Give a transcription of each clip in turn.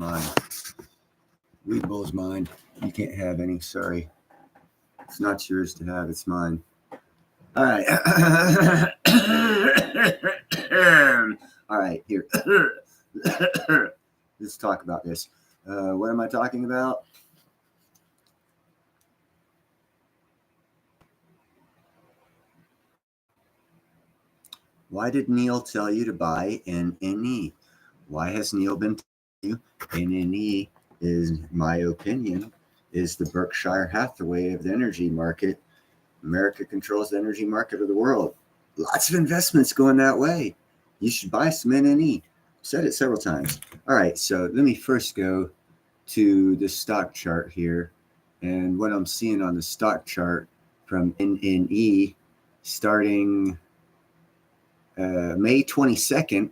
Mine. Weed Bull's mine. You can't have any. Sorry. It's not yours to have. It's mine. All right. All right. Here. Let's talk about this. What am I talking about? Why did Neil tell you to buy NNE? Why has Neil been telling you NNE is, my opinion, is the Berkshire Hathaway of the energy market? America controls the energy market of the world. Lots of investments going that way. You should buy some NNE. Said it several times. All right, so let me first go to the stock chart here. And what I'm seeing on the stock chart from NNE starting May 22nd.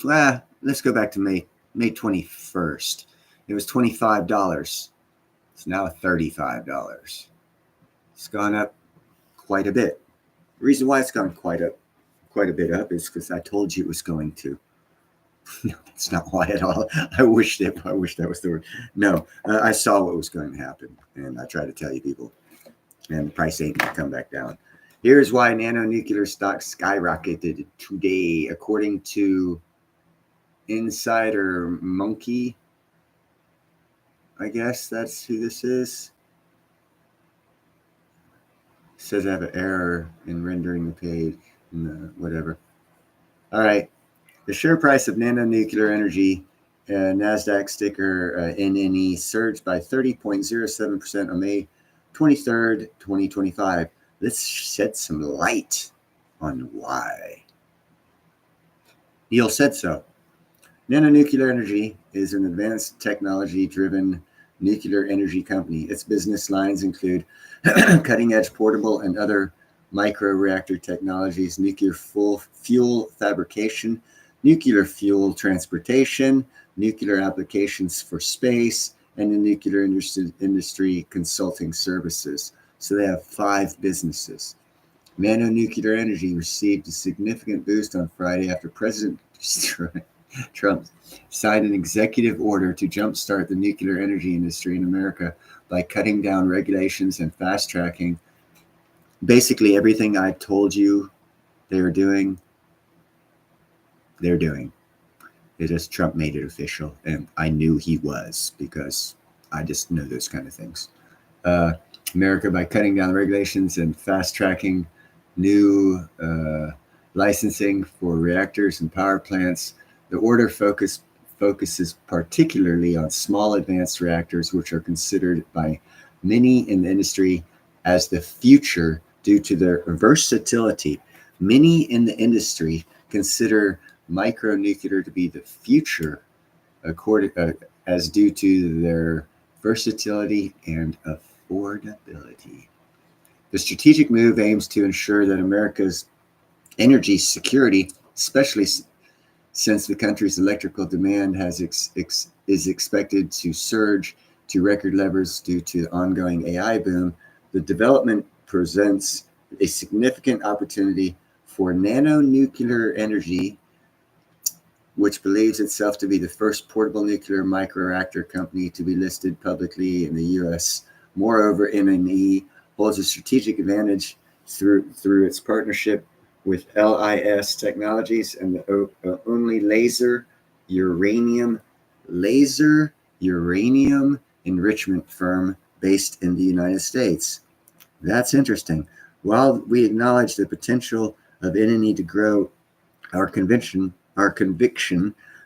Let's go back to May 21st. It was $25. It's now $35. It's gone up quite a bit. The reason why it's gone quite a bit up is because I told you it was going to. No, that's not why at all. I wish that was the word. No, I saw what was going to happen, and I tried to tell you people, and the price ain't going to come back down. Here's why nanonuclear stocks skyrocketed today, according to Insider Monkey. I guess that's who this is. It says I have an error in rendering the page. Whatever. All right. The share price of nanonuclear energy, NASDAQ ticker NNE, surged by 30.07% on May 23rd, 2025. Let's shed some light on why. Neil said so. Nanonuclear Energy is an advanced technology-driven nuclear energy company. Its business lines include cutting-edge portable and other microreactor technologies, nuclear fuel fabrication, nuclear fuel transportation, nuclear applications for space, and the nuclear industry consulting services. So they have 5 businesses. Nanonuclear Energy received a significant boost on Friday after President Trump signed an executive order to jumpstart the nuclear energy industry in America by cutting down regulations and fast-tracking basically everything I told you they're doing. It just Trump made it official, and I knew he was because I just know those kind of things. America by cutting down regulations and fast-tracking new licensing for reactors and power plants. The order focuses particularly on small advanced reactors, which are considered by many in the industry as the future due to their versatility. Many in the industry consider micronuclear to be the future, as due to their versatility and affordability. The strategic move aims to ensure that America's energy security, especially since the country's electrical demand is expected to surge to record levels due to the ongoing AI boom, the development presents a significant opportunity for nanonuclear energy, which believes itself to be the first portable nuclear microreactor company to be listed publicly in the U.S. Moreover, NNE holds a strategic advantage through its partnership with LIS Technologies and the only laser uranium enrichment firm based in the United States. That's interesting. While we acknowledge the potential of NNE to grow, our conviction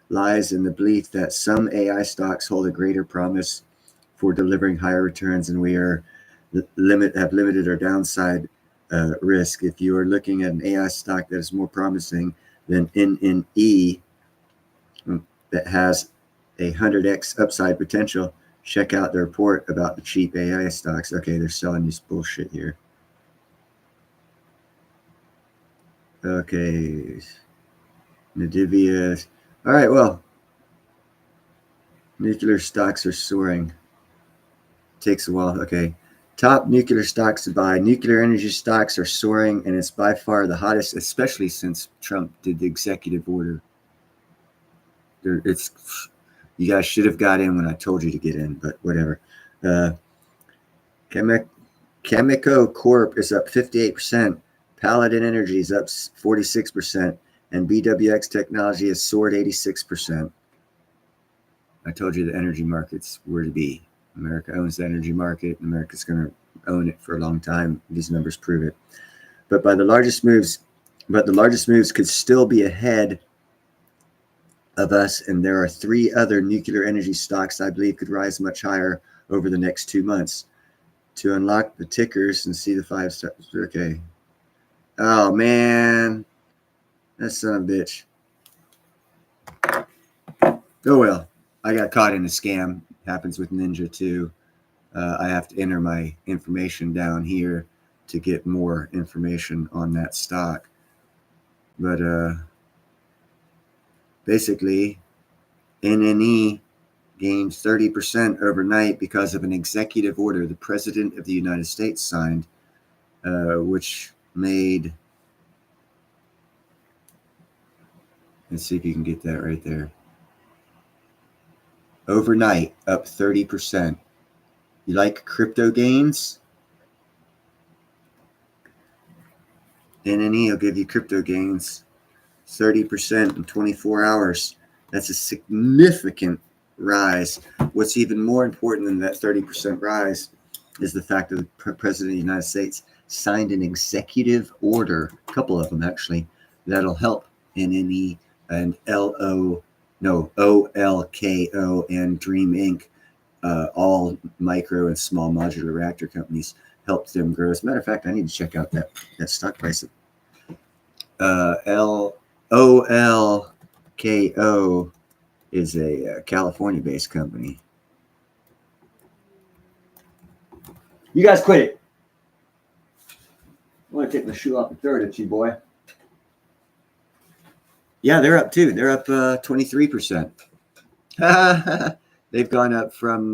lies in the belief that some AI stocks hold a greater promise for delivering higher returns, and we have limited our downside risk. If you are looking at an AI stock that is more promising than NNE, that has 100x upside potential, check out the report about the cheap AI stocks. Okay, they're selling this bullshit here. Okay, Nvidia. All right, well, nuclear stocks are soaring. Takes a while. Okay. Top nuclear stocks to buy. Nuclear energy stocks are soaring, and it's by far the hottest, especially since Trump did the executive order. You guys should have got in when I told you to get in, but whatever. Chemico Corp is up 58%. Paladin Energy is up 46%. And BWX Technology has soared 86%. I told you the energy markets were to be. America owns the energy market. America's going to own it for a long time. These numbers prove it. But the largest moves could still be ahead of us, and there are 3 other nuclear energy stocks I believe could rise much higher over the next 2 months. To unlock the tickers and see the 5 stars. Okay. Oh, man. That son of a bitch. Oh, well. I got caught in a scam. Happens with Ninja, too. I have to enter my information down here to get more information on that stock. But basically, NNE gained 30% overnight because of an executive order the President of the United States signed, which made, let's see if you can get that right there. Overnight, up 30%. You like crypto gains? NNE will give you crypto gains 30% in 24 hours. That's a significant rise. What's even more important than that 30% rise is the fact that the President of the United States signed an executive order, a couple of them actually, that'll help NNE and OLKO and Dream Inc., all micro and small modular reactor companies, helped them grow. As a matter of fact, I need to check out that stock price. OLKO is a California-based company. You guys quit it. I want to take my shoe off and throw it at you, boy. Yeah, they're up too. They're up 23%. They've gone up from,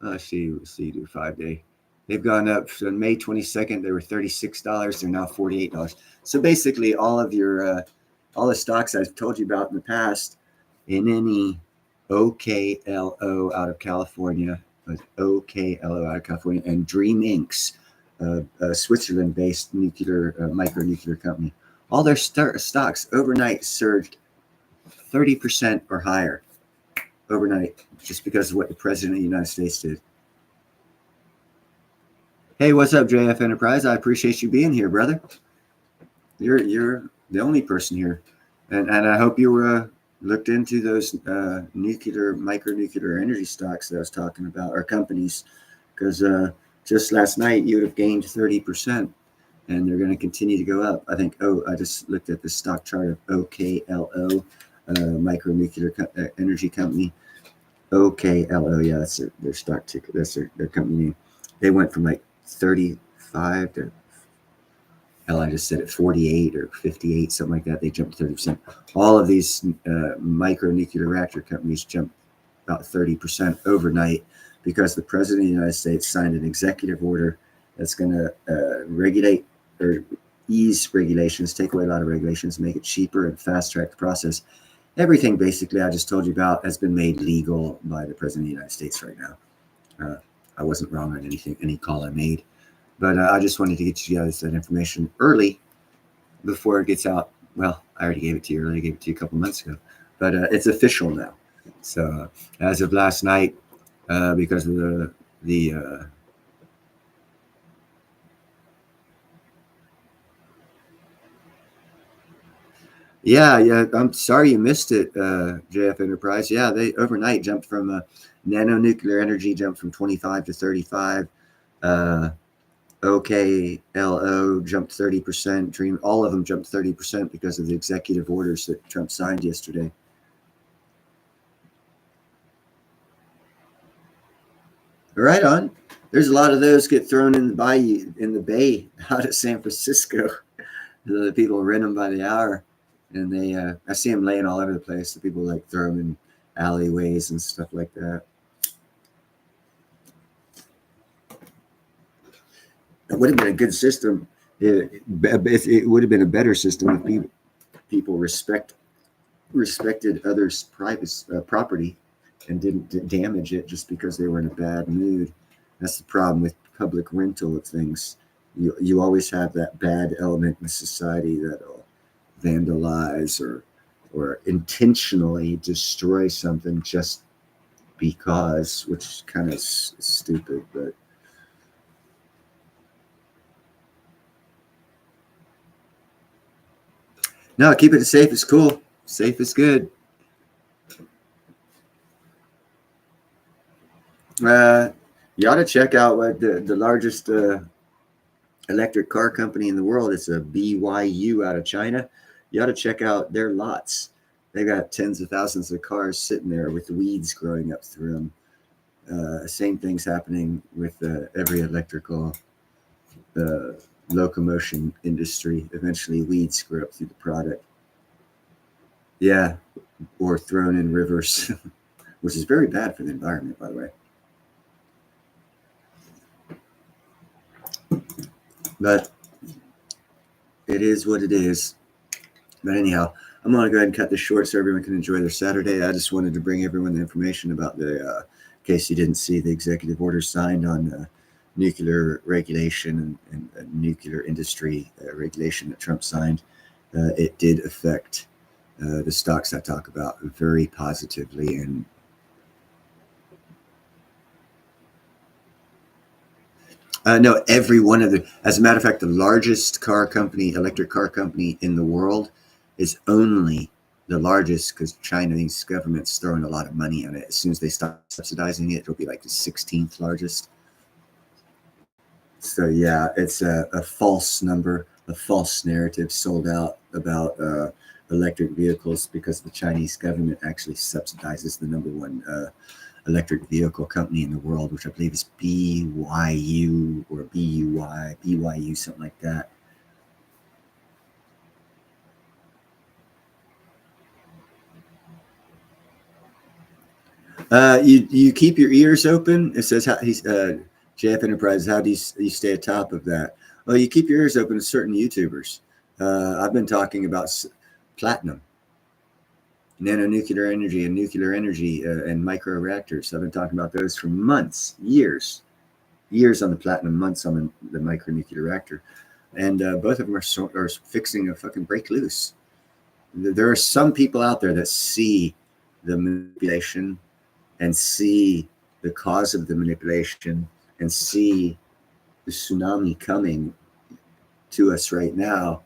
let's see, do 5-day. They've gone up from May 22nd. They were $36. They're now $48. So basically, all the stocks I've told you about in the past, NNE, OKLO out of California, and Dream Inc.'s Switzerland-based nuclear micronuclear company, all their stocks overnight surged 30% or higher overnight, just because of what the President of the United States did. Hey, what's up, JF Enterprise? I appreciate you being here, brother. You're the only person here, and I hope you looked into those micronuclear energy stocks that I was talking about, or companies, because just last night you would have gained 30%, and they're going to continue to go up. I think. Oh, I just looked at the stock chart of OKLO, micronuclear energy company. OKLO, yeah, that's their stock ticker. That's their company name. They went from like 35 to, hell, I just said it, 48 or 58, something like that. They jumped 30%. All of these micronuclear reactor companies jumped about 30% overnight because the President of the United States signed an executive order that's going to regulate or ease regulations, take away a lot of regulations, make it cheaper and fast track the process. Everything basically I just told you about has been made legal by the President of the United States right now. I wasn't wrong on any call I made, but I just wanted to get you guys that information early before it gets out. Well, I already gave it to you early. I gave it to you a couple months ago, but it's official now. So as of last night, because of the Yeah, I'm sorry you missed it, JF Enterprise. Yeah, they overnight jumped from nanonuclear energy jumped from 25 to 35. OKLO jumped 30%. Dream, all of them jumped 30% because of the executive orders that Trump signed yesterday. Right on. There's a lot of those get thrown in the bayou, in the bay out of San Francisco. The people rent them by the hour. And they, I see them laying all over the place. The people like throw them in alleyways and stuff like that. It would have been a good system. It would have been a better system if people respect respected others' private property and didn't damage it just because they were in a bad mood. That's the problem with public rental of things. You always have that bad element in society that'll vandalize or intentionally destroy something just because, which is kind of stupid, but no, keep it safe is cool. Safe is good. Uh, you ought to check out what the largest electric car company in the world. It's a BYU out of China. You ought to check out their lots. They've got tens of thousands of cars sitting there with weeds growing up through them. Same thing's happening with every electrical uh, locomotion industry. Eventually, weeds grow up through the product. Yeah, or thrown in rivers, which is very bad for the environment, by the way. But it is what it is. But anyhow, I'm going to go ahead and cut this short so everyone can enjoy their Saturday. I just wanted to bring everyone the information about in case you didn't see the executive order signed on nuclear regulation and nuclear industry regulation that Trump signed. It did affect the stocks I talk about very positively. And no, every one of as a matter of fact, the largest car company, electric car company in the world is only the largest because Chinese government's throwing a lot of money on it. As soon as they stop subsidizing it, it'll be like the 16th largest. So yeah, it's a false number, a false narrative sold out about electric vehicles because the Chinese government actually subsidizes the number one electric vehicle company in the world, which I believe is BYU or BYU, something like that. You keep your ears open. It says he's JF Enterprises. How do you stay atop of that? Well, you keep your ears open to certain YouTubers. I've been talking about platinum, nanonuclear energy, and nuclear energy and micro reactors. I've been talking about those for months, years on the platinum, months on the micronuclear reactor, and both of them are fixing a fucking break loose. There are some people out there that see the manipulation and see the cause of the manipulation and see the tsunami coming to us right now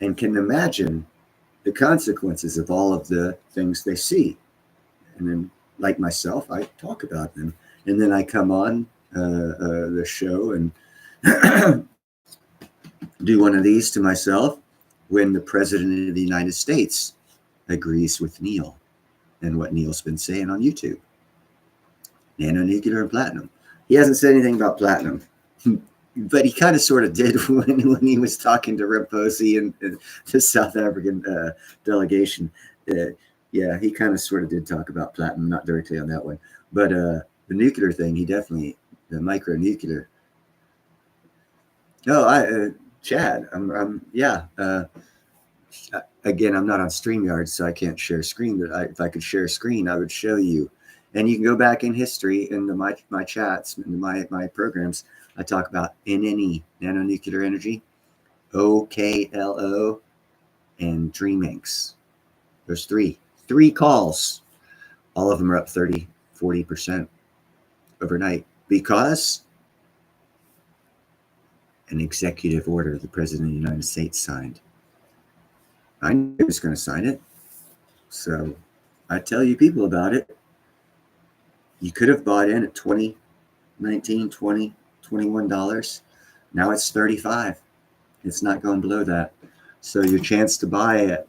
and can imagine the consequences of all of the things they see. And then, like myself, I talk about them. And then I come on the show and do one of these to myself when the president of the United States agrees with Neil and what Neil's been saying on YouTube. Nanonuclear and platinum. He hasn't said anything about platinum, but he kind of sort of did when he was talking to Ramaphosa and the South African delegation. Yeah, he kind of sort of did talk about platinum, not directly on that one, but the nuclear thing, he definitely, the micronuclear. No, Chad, yeah. Again, I'm not on StreamYard, so I can't share screen. But if I could share screen, I would show you. And you can go back in history in my chats, in my programs. I talk about NNE, nanonuclear energy, OKLO, and DreamInks. There's three calls. All of them are up 30, 40% overnight because an executive order the President of the United States signed. I knew he was going to sign it. So I tell you people about it. You could have bought in at $20, $19, $20, $21. Now it's $35. It's not going below that. So your chance to buy at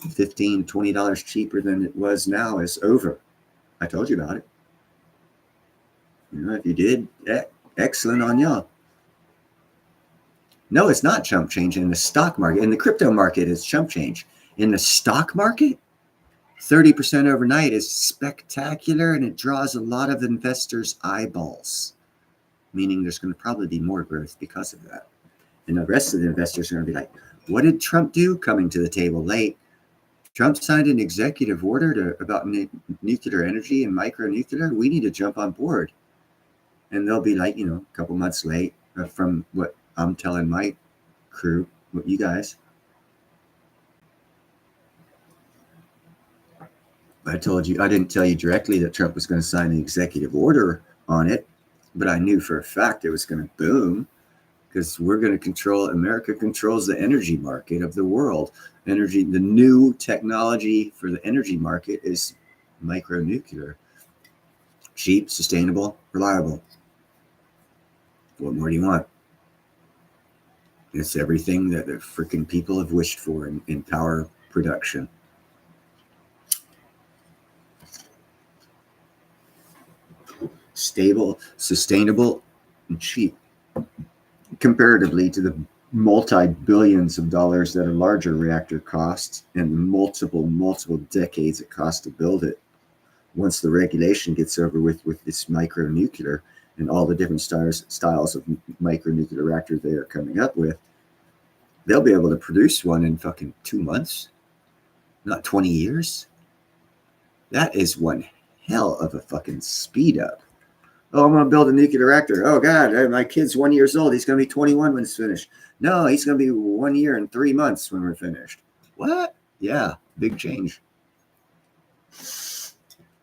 $15, $20 cheaper than it was now is over. I told you about it. You know, if you did, excellent on y'all. No, it's not chump change in the stock market. In the crypto market, it's chump change. In the stock market, 30% overnight is spectacular, and it draws a lot of investors' eyeballs, meaning there's going to probably be more growth because of that. And the rest of the investors are going to be like, what did Trump do coming to the table late? Trump signed an executive order about nuclear energy and micronuclear. We need to jump on board. And they'll be like, a couple months late from what I'm telling my crew, what you guys. I didn't tell you directly that Trump was going to sign an executive order on it, but I knew for a fact it was going to boom because America controls the energy market of the world. The new technology for the energy market is micronuclear. Cheap, sustainable, reliable. What more do you want? It's everything that the freaking people have wished for in power production. Stable, sustainable, and cheap. Comparatively to the multi-billions of dollars that a larger reactor costs and multiple decades it costs to build it. Once the regulation gets over with this micronuclear and all the different styles of micronuclear reactors they are coming up with, they'll be able to produce one in fucking 2 months, not 20 years. That is one hell of a fucking speed up. Oh, I'm going to build a nuclear reactor. Oh, God, my kid's 1 year old. He's going to be 21 when it's finished. No, he's going to be 1 year and 3 months when we're finished. What? Yeah, big change.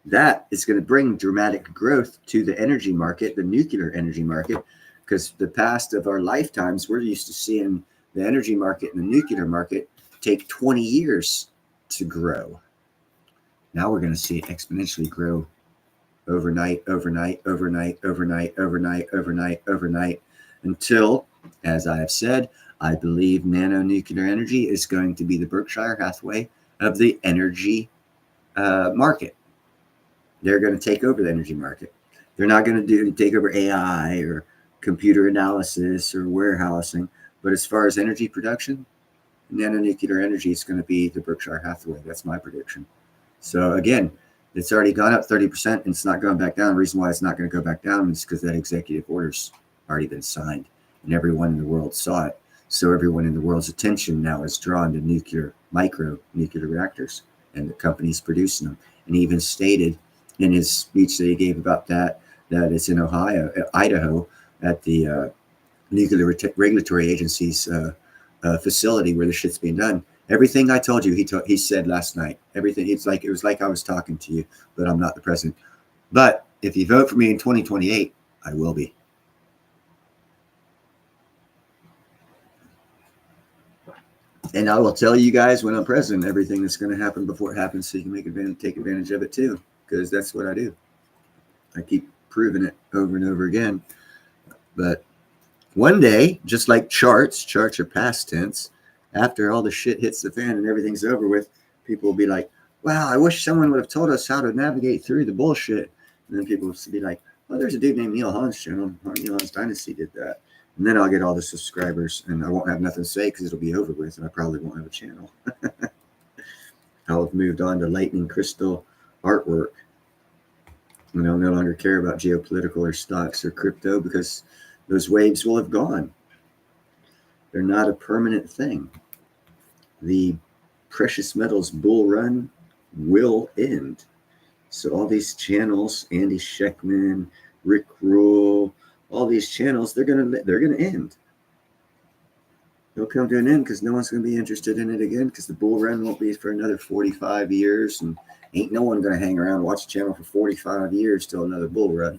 That is going to bring dramatic growth to the energy market, the nuclear energy market, because the past of our lifetimes, we're used to seeing the energy market and the nuclear market take 20 years to grow. Now we're going to see it exponentially grow overnight, until, as I have said, I believe nanonuclear energy is going to be the Berkshire Hathaway of the energy market. They're going to take over the energy market. They're not going to take over AI or computer analysis or warehousing. But as far as energy production, nanonuclear energy is going to be the Berkshire Hathaway. That's my prediction. So again, it's already gone up 30% and it's not going back down. The reason why it's not going to go back down is because that executive order's already been signed and everyone in the world saw it. So everyone in the world's attention now is drawn to micro-nuclear reactors and the companies producing them. And he even stated in his speech that he gave about that it's in Idaho, at the Nuclear Regulatory Agency's facility where the shit's being done. Everything I told you, he said last night. Everything. It was like I was talking to you, but I'm not the president. But if you vote for me in 2028, I will be. And I will tell you guys when I'm president everything that's going to happen before it happens, so you can take advantage of it too, because that's what I do. I keep proving it over and over again. But one day, just like charts are past tense. After all the shit hits the fan and everything's over with, people will be like, wow, I wish someone would have told us how to navigate through the bullshit. And then people will be like, well, there's a dude named Neil Hahn's channel. Neil Hahn's Dynasty did that. And then I'll get all the subscribers and I won't have nothing to say because it'll be over with and I probably won't have a channel. I'll have moved on to lightning crystal artwork. And I'll no longer care about geopolitical or stocks or crypto because those waves will have gone. They're not a permanent thing. The precious metals bull run will end. So all these channels, Andy Schectman, Rick Rule, all these channels, they're gonna end. They'll come to an end because no one's gonna be interested in it again because the bull run won't be for another 45 years, and ain't no one gonna hang around and watch a channel for 45 years till another bull run.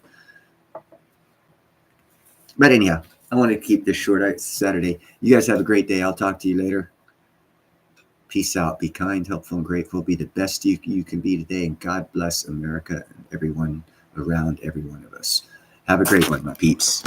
But anyhow, I want to keep this short. It's Saturday. You guys have a great day. I'll talk to you later. Peace out. Be kind, helpful, and grateful. Be the best you can be today. And God bless America and everyone around every one of us. Have a great one, my peeps.